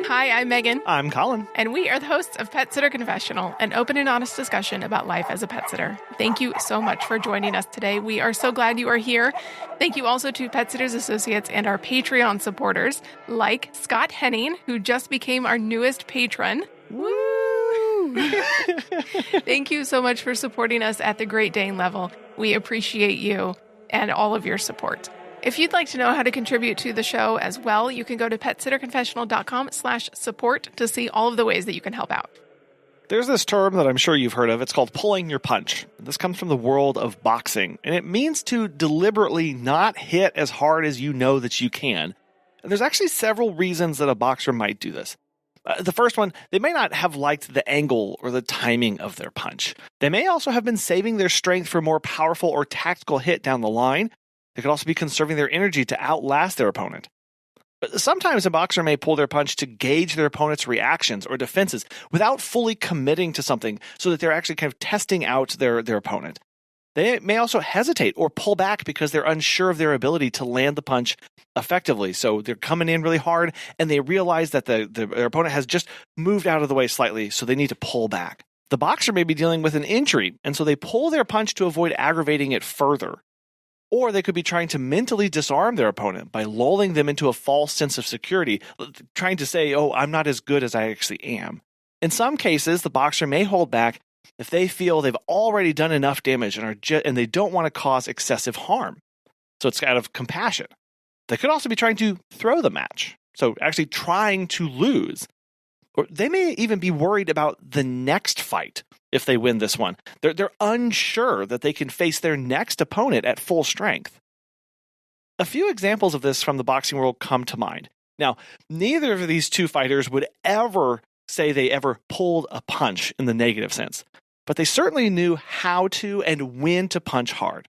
Hi, I'm Megan. I'm Colin. And we are the hosts of Pet Sitter Confessional, an open and honest discussion about life as a pet sitter. Thank you so much for joining us today. We are so glad you are here. Thank you also to Pet Sitters Associates and our Patreon supporters, like Scott Henning, who just became our newest patron. Woo! Thank you so much for supporting us at the Great Dane level. We appreciate you and all of your support. If you'd like to know how to contribute to the show as well, you can go to petsitterconfessional.com/support to see all of the ways that you can help out. There's this term that I'm sure you've heard of. It's called pulling your punch. This comes from the world of boxing, and it means to deliberately not hit as hard as you know that you can. And there's actually several reasons that a boxer might do this. The first one, they may not have liked the angle or the timing of their punch. They may also have been saving their strength for a more powerful or tactical hit down the line. They could also be conserving their energy to outlast their opponent. But sometimes a boxer may pull their punch to gauge their opponent's reactions or defenses without fully committing to something so that they're actually kind of testing out their opponent. They may also hesitate or pull back because they're unsure of their ability to land the punch effectively. So they're coming in really hard and they realize that their opponent has just moved out of the way slightly, so they need to pull back. The boxer may be dealing with an injury, and so they pull their punch to avoid aggravating it further. Or they could be trying to mentally disarm their opponent by lulling them into a false sense of security, trying to say, oh, I'm not as good as I actually am. In some cases, the boxer may hold back if they feel they've already done enough damage and they don't want to cause excessive harm. So it's out of compassion. They could also be trying to throw the match, so actually trying to lose. Or they may even be worried about the next fight if they win this one. They're unsure that they can face their next opponent at full strength. A few examples of this from the boxing world come to mind. Now, neither of these two fighters would ever say they ever pulled a punch in the negative sense, but they certainly knew how to and when to punch hard.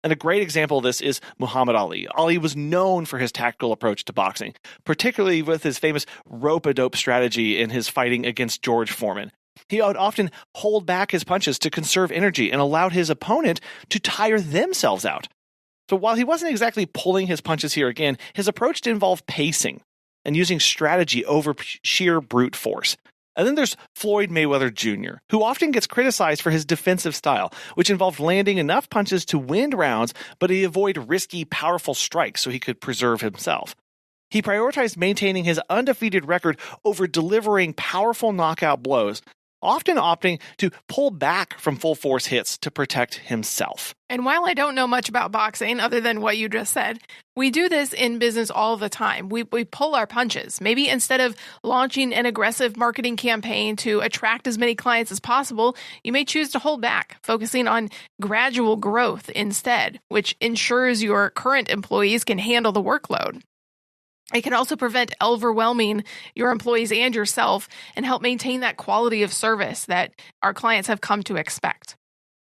And a great example of this is Muhammad Ali. Ali was known for his tactical approach to boxing, particularly with his famous rope-a-dope strategy in his fighting against George Foreman. He would often hold back his punches to conserve energy and allowed his opponent to tire themselves out. So while he wasn't exactly pulling his punches here again, his approach did involve pacing and using strategy over sheer brute force. And then there's Floyd Mayweather Jr., who often gets criticized for his defensive style, which involved landing enough punches to win rounds, but he avoided risky, powerful strikes so he could preserve himself. He prioritized maintaining his undefeated record over delivering powerful knockout blows, often opting to pull back from full-force hits to protect himself. And while I don't know much about boxing, other than what you just said, we do this in business all the time. We pull our punches. Maybe instead of launching an aggressive marketing campaign to attract as many clients as possible, you may choose to hold back, focusing on gradual growth instead, which ensures your current employees can handle the workload. It can also prevent overwhelming your employees and yourself and help maintain that quality of service that our clients have come to expect.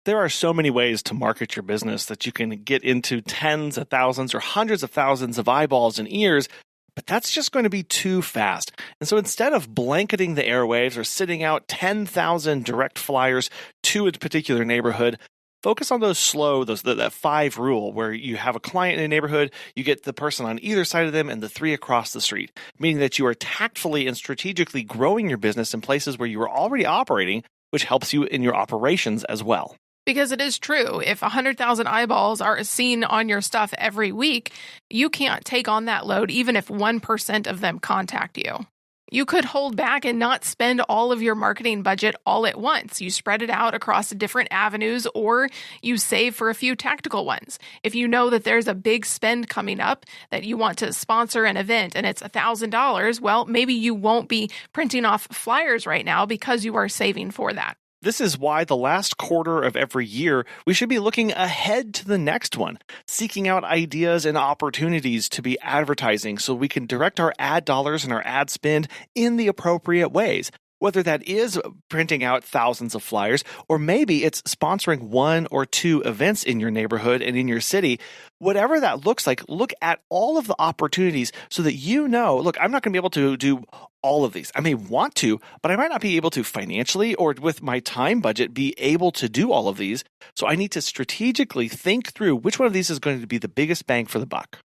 There are so many ways to market your business that you can get into tens of thousands or hundreds of thousands of eyeballs and ears, but that's just going to be too fast. And so instead of blanketing the airwaves or sending out 10,000 direct flyers to a particular neighborhood, focus on those slow, that 5 rule, where you have a client in a neighborhood, you get the person on either side of them and the 3 across the street, meaning that you are tactfully and strategically growing your business in places where you are already operating, which helps you in your operations as well. Because it is true, if 100,000 eyeballs are seen on your stuff every week, you can't take on that load even if 1% of them contact you. You could hold back and not spend all of your marketing budget all at once. You spread it out across different avenues, or you save for a few tactical ones. If you know that there's a big spend coming up, that you want to sponsor an event and it's $1,000, well, maybe you won't be printing off flyers right now because you are saving for that. This is why the last quarter of every year, we should be looking ahead to the next one, seeking out ideas and opportunities to be advertising so we can direct our ad dollars and our ad spend in the appropriate ways. Whether that is printing out thousands of flyers, or maybe it's sponsoring 1 or 2 events in your neighborhood and in your city, whatever that looks like, look at all of the opportunities so that you know, look, I'm not going to be able to do all of these. I may want to, but I might not be able to financially or with my time budget be able to do all of these. So I need to strategically think through which one of these is going to be the biggest bang for the buck.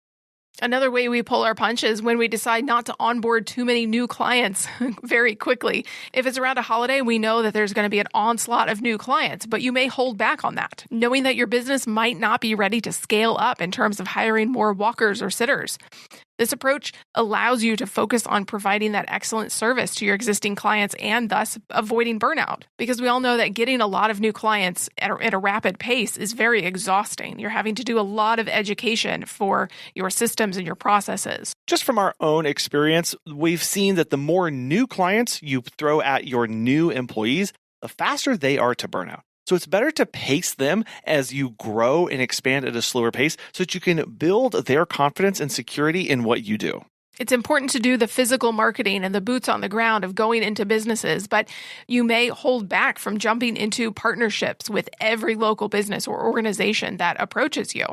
Another way we pull our punch is when we decide not to onboard too many new clients very quickly. If it's around a holiday, we know that there's going to be an onslaught of new clients, but you may hold back on that, knowing that your business might not be ready to scale up in terms of hiring more walkers or sitters. This approach allows you to focus on providing that excellent service to your existing clients and thus avoiding burnout. Because we all know that getting a lot of new clients at a rapid pace is very exhausting. You're having to do a lot of education for your systems and your processes. Just from our own experience, we've seen that the more new clients you throw at your new employees, the faster they are to burnout. So it's better to pace them as you grow and expand at a slower pace so that you can build their confidence and security in what you do. It's important to do the physical marketing and the boots on the ground of going into businesses, but you may hold back from jumping into partnerships with every local business or organization that approaches you,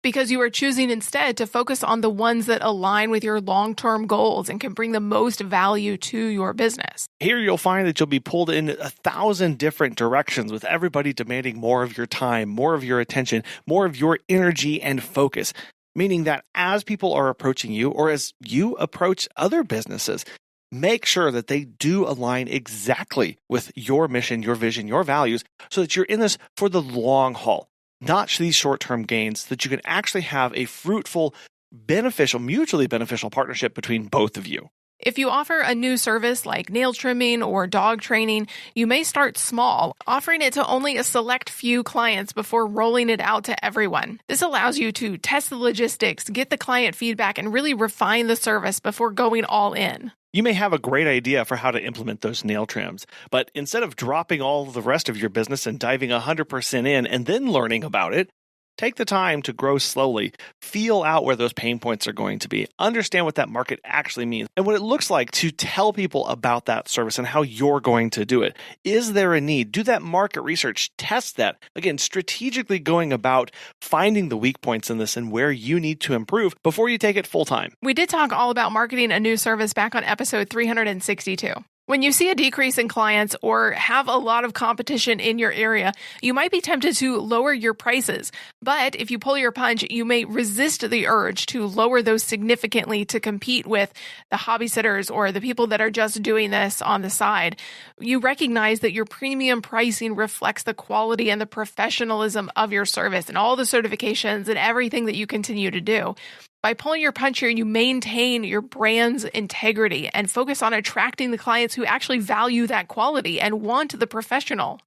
because you are choosing instead to focus on the ones that align with your long-term goals and can bring the most value to your business. Here you'll find that you'll be pulled in 1,000 different directions with everybody demanding more of your time, more of your attention, more of your energy and focus, meaning that as people are approaching you or as you approach other businesses, make sure that they do align exactly with your mission, your vision, your values, so that you're in this for the long haul. Not these short-term gains, that you can actually have a fruitful, beneficial, mutually beneficial partnership between both of you. If you offer a new service like nail trimming or dog training, you may start small, offering it to only a select few clients before rolling it out to everyone. This allows you to test the logistics, get the client feedback, and really refine the service before going all in. You may have a great idea for how to implement those nail trims, but instead of dropping all the rest of your business and diving 100% in and then learning about it, take the time to grow slowly, feel out where those pain points are going to be, understand what that market actually means, and what it looks like to tell people about that service and how you're going to do it. Is there a need? Do that market research, test that. Again, strategically going about finding the weak points in this and where you need to improve before you take it full time. We did talk all about marketing a new service back on episode 362. When you see a decrease in clients or have a lot of competition in your area, you might be tempted to lower your prices. But if you pull your punch, you may resist the urge to lower those significantly to compete with the hobby sitters or the people that are just doing this on the side. You recognize that your premium pricing reflects the quality and the professionalism of your service and all the certifications and everything that you continue to do. By pulling your punch here, you maintain your brand's integrity and focus on attracting the clients who actually value that quality and want the professional.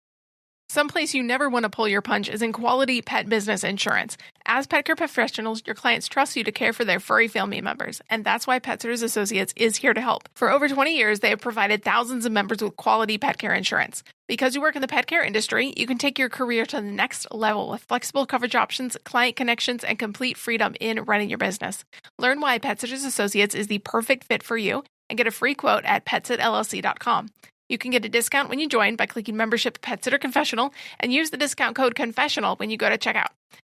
Someplace you never want to pull your punch is in quality pet business insurance. As pet care professionals, your clients trust you to care for their furry family members, and that's why Pet Sitters Associates is here to help. For over 20 years, they have provided thousands of members with quality pet care insurance. Because you work in the pet care industry, you can take your career to the next level with flexible coverage options, client connections, and complete freedom in running your business. Learn why Pet Sitters Associates is the perfect fit for you and get a free quote at petsitllc.com. You can get a discount when you join by clicking membership Pet Sitter Confessional and use the discount code Confessional when you go to checkout.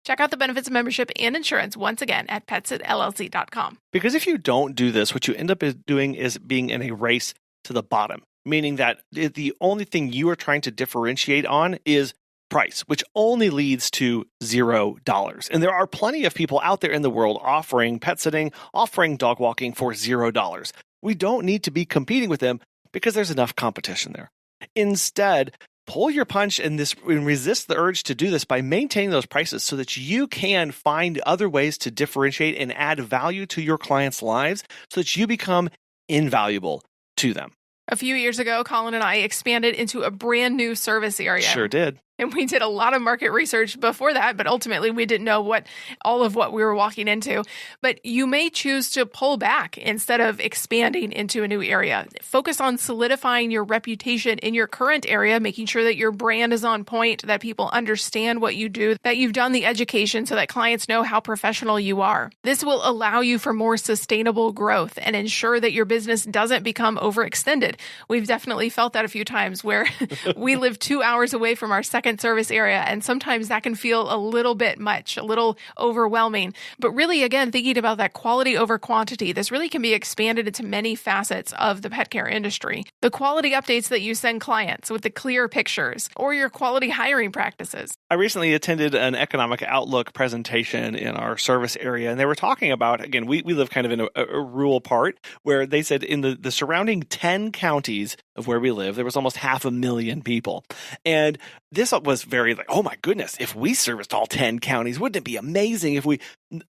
Check out the benefits of membership and insurance once again at petsitllc.com. Because if you don't do this, what you end up doing is being in a race to the bottom, meaning that the only thing you are trying to differentiate on is price, which only leads to $0. And there are plenty of people out there in the world offering pet sitting, offering dog walking for $0. We don't need to be competing with them because there's enough competition there. Instead, pull your punch and resist the urge to do this by maintaining those prices so that you can find other ways to differentiate and add value to your clients' lives so that you become invaluable to them. A few years ago, Colin and I expanded into a brand new service area. Sure did. And we did a lot of market research before that, but ultimately we didn't know all of what we were walking into. But you may choose to pull back instead of expanding into a new area. Focus on solidifying your reputation in your current area, making sure that your brand is on point, that people understand what you do, that you've done the education so that clients know how professional you are. This will allow you for more sustainable growth and ensure that your business doesn't become overextended. We've definitely felt that a few times where we live 2 hours away from our second service area, and sometimes that can feel a little bit much, a little overwhelming. But really, again, thinking about that quality over quantity, this really can be expanded into many facets of the pet care industry. The quality updates that you send clients with the clear pictures, or your quality hiring practices, I recently attended an economic outlook presentation in our service area, and they were talking about, again, we live kind of in a rural part where they said in the surrounding 10 counties of where we live, there was almost 500,000 people. And this was very like, oh my goodness, if we serviced all 10 counties, wouldn't it be amazing if we,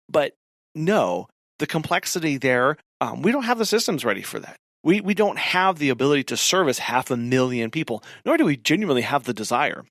but no, the complexity there, we don't have the systems ready for that. We don't have the ability to service 500,000 people, nor do we genuinely have the desire.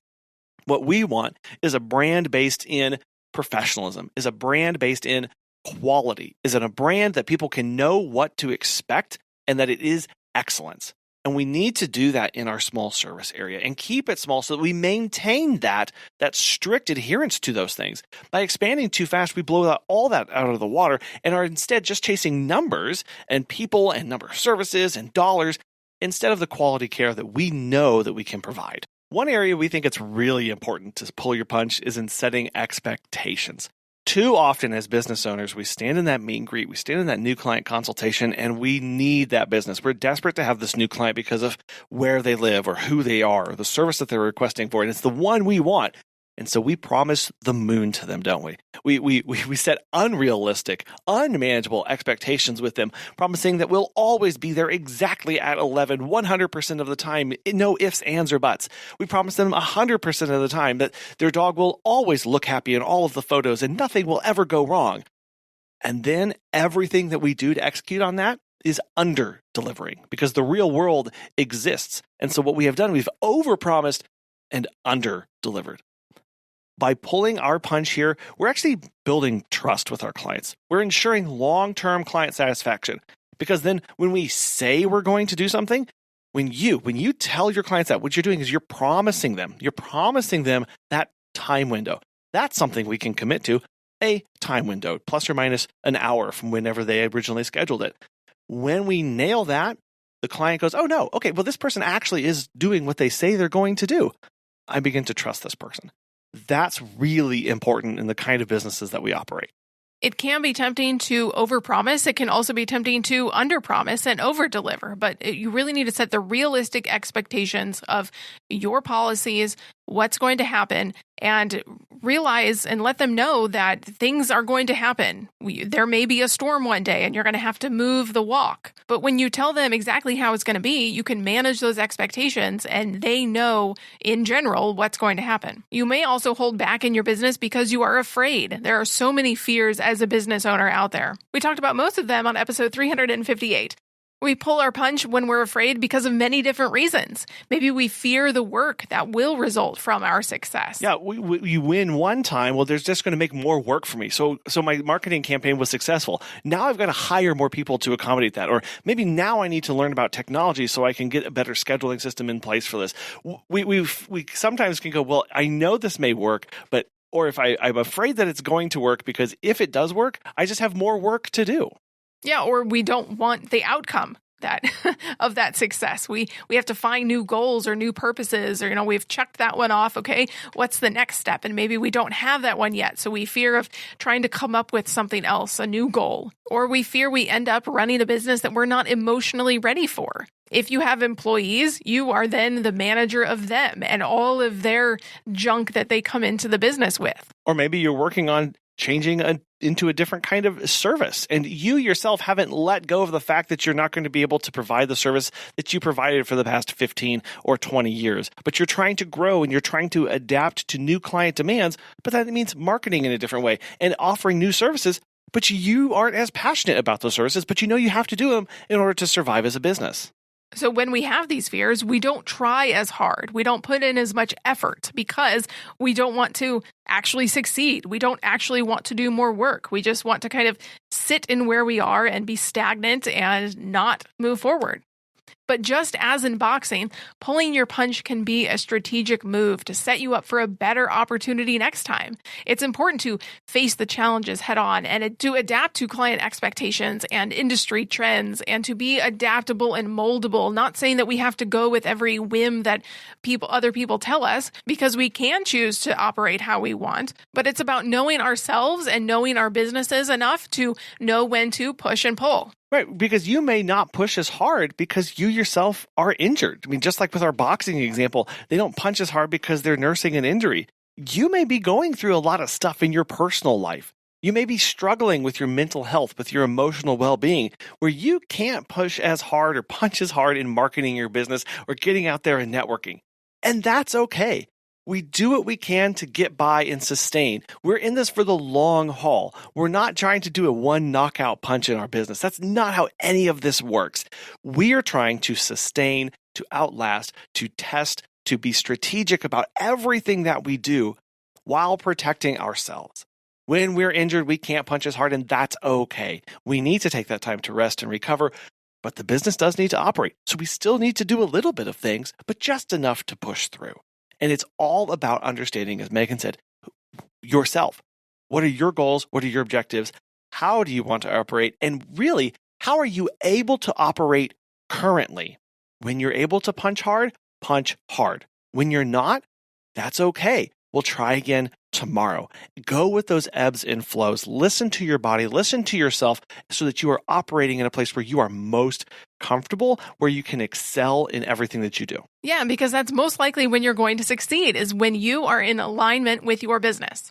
What we want is a brand based in professionalism, is a brand based in quality, is it a brand that people can know what to expect and that it is excellence. And we need to do that in our small service area and keep it small so that we maintain that strict adherence to those things. By expanding too fast, we blow all that out of the water and are instead just chasing numbers and people and number of services and dollars instead of the quality care that we know that we can provide. One area we think it's really important to pull your punch is in setting expectations. Too often as business owners, we stand in that meet and greet, we stand in that new client consultation, and we need that business. We're desperate to have this new client because of where they live or who they are, or the service that they're requesting for, and it's the one we want. And so we promise the moon to them, don't we? We set unrealistic, unmanageable expectations with them, promising that we'll always be there exactly at 11, 100% of the time, no ifs, ands, or buts. We promise them 100% of the time that their dog will always look happy in all of the photos and nothing will ever go wrong. And then everything that we do to execute on that is under-delivering because the real world exists. And so what we have done, we've overpromised and under-delivered. By pulling our punch here, we're actually building trust with our clients. We're ensuring long-term client satisfaction because then when we say we're going to do something, when you tell your clients that, what you're doing is you're promising them that time window. That's something we can commit to, a time window, plus or minus an hour from whenever they originally scheduled it. When we nail that, the client goes, oh no, okay, well this person actually is doing what they say they're going to do. I begin to trust this person. That's really important in the kind of businesses that we operate. It can be tempting to overpromise. It can also be tempting to underpromise and overdeliver. But you really need to set the realistic expectations of your policies, what's going to happen, and realize and let them know that things are going to happen. There may be a storm one day and you're going to have to move the walk. But when you tell them exactly how it's going to be, you can manage those expectations and they know in general what's going to happen. You may also hold back in your business because you are afraid. There are so many fears as a business owner out there. We talked about most of them on episode 358. We pull our punch when we're afraid because of many different reasons. Maybe we fear the work that will result from our success. Yeah, you win one time. Well, there's just going to make more work for me. So my marketing campaign was successful. Now I've got to hire more people to accommodate that. Or maybe now I need to learn about technology so I can get a better scheduling system in place for this. We sometimes can go, well, I know this may work, but or if I'm afraid that it's going to work because if it does work, I just have more work to do. Yeah, or we don't want the outcome of that success. We have to find new goals or new purposes, or we've checked that one off. Okay, what's the next step? And maybe we don't have that one yet, so we fear of trying to come up with something else, a new goal, or we fear we end up running a business that we're not emotionally ready for. If you have employees, you are then the manager of them and all of their junk that they come into the business with. Or maybe you're working on changing into a different kind of service. And you yourself haven't let go of the fact that you're not going to be able to provide the service that you provided for the past 15 or 20 years. But you're trying to grow and you're trying to adapt to new client demands. But that means marketing in a different way and offering new services. But you aren't as passionate about those services, but you have to do them in order to survive as a business. So when we have these fears, we don't try as hard. We don't put in as much effort because we don't want to actually succeed. We don't actually want to do more work. We just want to kind of sit in where we are and be stagnant and not move forward. But just as in boxing, pulling your punch can be a strategic move to set you up for a better opportunity next time. It's important to face the challenges head on and to adapt to client expectations and industry trends and to be adaptable and moldable. Not saying that we have to go with every whim that other people tell us, because we can choose to operate how we want. But it's about knowing ourselves and knowing our businesses enough to know when to push and pull. Right, because you may not push as hard because you yourself are injured. I mean, just like with our boxing example, they don't punch as hard because they're nursing an injury. You may be going through a lot of stuff in your personal life. You may be struggling with your mental health, with your emotional well-being, where you can't push as hard or punch as hard in marketing your business or getting out there and networking. And that's okay. We do what we can to get by and sustain. We're in this for the long haul. We're not trying to do a one knockout punch in our business. That's not how any of this works. We are trying to sustain, to outlast, to test, to be strategic about everything that we do while protecting ourselves. When we're injured, we can't punch as hard, and that's okay. We need to take that time to rest and recover, but the business does need to operate. So we still need to do a little bit of things, but just enough to push through. And it's all about understanding, as Megan said, yourself. What are your goals? What are your objectives? How do you want to operate? And really, how are you able to operate currently? When you're able to punch hard, punch hard. When you're not, that's okay. We'll try again tomorrow. Go with those ebbs and flows. Listen to your body, listen to yourself so that you are operating in a place where you are most comfortable, where you can excel in everything that you do. Yeah, because that's most likely when you're going to succeed, is when you are in alignment with your business.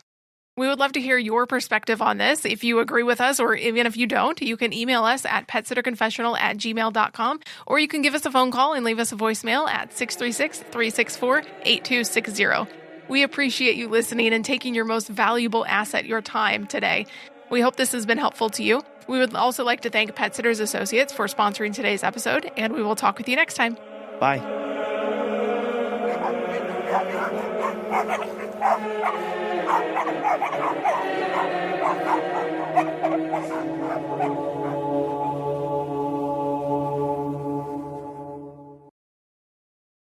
We would love to hear your perspective on this. If you agree with us, or even if you don't, you can email us at petsitterconfessional@gmail.com, or you can give us a phone call and leave us a voicemail at 636-364-8260. We appreciate you listening and taking your most valuable asset, your time, today. We hope this has been helpful to you. We would also like to thank Pet Sitters Associates for sponsoring today's episode, and we will talk with you next time. Bye.